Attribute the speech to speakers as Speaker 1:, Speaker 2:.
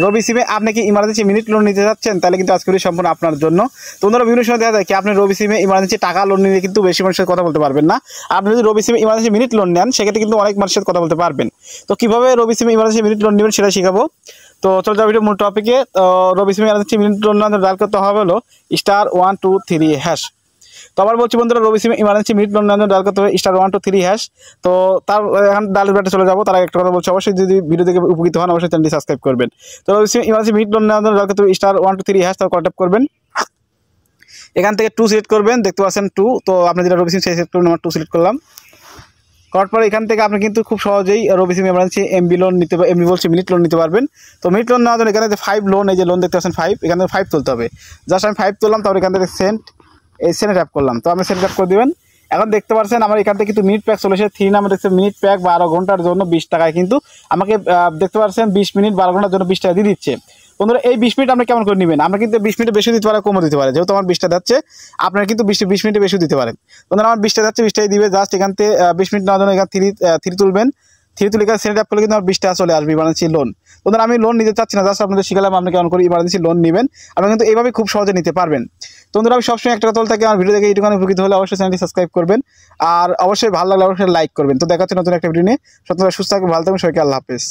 Speaker 1: রবি সিমে আপনি কি ইমার্জেন্সি মিনিট লোন নিতে যাচ্ছেন, তাহলে কিন্তু আজকের ভিডিও সম্পূর্ণ আপনার জন্য। তো বন্ধুরা, বিভিন্ন সময় দেখা যায় কি আপনি রবি সিমে ইমার্জেন্সি টাকা লোন নিয়ে কিন্তু বেশি মানুষের কথা বলতে পারবেন না। আপনি যদি রবি সিমে ইমার্জেন্সি মিনিট লোন নেন, সেক্ষেত্রে কিন্তু অনেক মানুষের কথা বলতে পারবেন। তো কিভাবে রবি সিমে ইমার্জেন্সি মিনিট লোন নেবেন সেটা শিখাবো। তো চলো যাও ভিডিও মূল টপিকে। তো রবি সিমে ইমার্জেন্সি মিনিট লোন ডায়াল করতে হবে হলো *123#। তো আবার বলছি বন্ধুরা, রবি সিমে ইমার্জেন্সি মিনিট লোন ডায়াল করতে হবে *123#। তো তার এখন ডায়াল ব্যাটে চলে যাবো। তার একটা কথা বলছি, অবশ্যই যদি ভিডিও থেকে উপকৃত হন অবশ্যই চ্যানেলটি সাবস্ক্রাইব করবেন। তো রবি সিমে ইমার্জেন্সি মিনিট লোন ডায়াল করতে হবে *123#, তার কল ট্যাপ করবেন। এখান থেকে 2 সিলেক্ট করবেন, দেখতে পাচ্ছেন 2। তো আপনি যেটা রবি সিম সেই সিলেক্ট করুন, আমার 2 সিলেক্ট করলাম। করার পরে এখান থেকে আপনি কিন্তু খুব সহজেই রবি সিম ইমার্জেন্সি এমবি লোন নিতে এমবি বলছি মিনিট লোন নিতে পারবেন। তো মিনিট লোন নেওয়ার জন্য এখানে 5 লোন, এই যে লোন দেখতে পাচ্ছেন 5, এখান থেকে 5 তুলতে হবে। জাস্ট আমি 5 তুললাম, তারপর এখান থেকে সেন্ড ট্যাপ করলাম। তো আপনি সেন্ড ট্যাপ করে দেবেন। এখন দেখতে পাচ্ছেন আমার এখান থেকে কিন্তু মিনিট প্যাক চলে এসেছে। 3 নামে দেখছে মিনিট প্যাক 12 ঘন্টার জন্য 20 টাকায় কিন্তু আমাকে দেখতে পাচ্ছেন 20 মিনিট 12 ঘন্টার জন্য 20 টাকা দিয়ে দিচ্ছে। বন্ধুরা, এই 20 মিনিট আপনি কেমন করে নেবেন? আমরা কিন্তু 20 মিনিটে বেশি দিতে পারে, কমও দিতে পারে। যেহেতু আমার 20 টা যাচ্ছে, আপনারা কিন্তু 20 মিনিটে বেশি দিতে পারেন। বন্ধুরা, আমার 20 টা যাচ্ছে, 20 টাই দিবে। জাস্ট এখান থেকে 20 মিনিট নেওয়ার জন্য এখানে 3 তুলবেন। 3 তুলে এখানে সেন্ড ট্যাপ করলে কিন্তু আমার 20 টাকা চলে আসবে ইমার্জেন্সি লোন। বন্ধুরা, আমি লোন নিতে চাচ্ছি না, জাস্ট আপনাদের শিখালাম আপনি কেমন করে ইমার্জেন্সি লোন নেবেন। আপনারা কিন্তু এইভাবে খুব সহজে নিতে পারবেন। তো বন্ধুরা, আমি সবসময় একটা কথা বলে থাকি, আমার ভিডিও দেখে এইটুকু উপকৃত হলে অবশ্যই চ্যানেলটি সাবস্ক্রাইব করবেন, আর অবশ্যই ভালো লাগলে অবশ্যই লাইক করবেন। তো দেখা হচ্ছে নতুন একটা ভিডিও নিয়ে। সুস্থ থাকবেন, ভালো থাকবেন, সবাইকে আল্লাহ হাফেজ।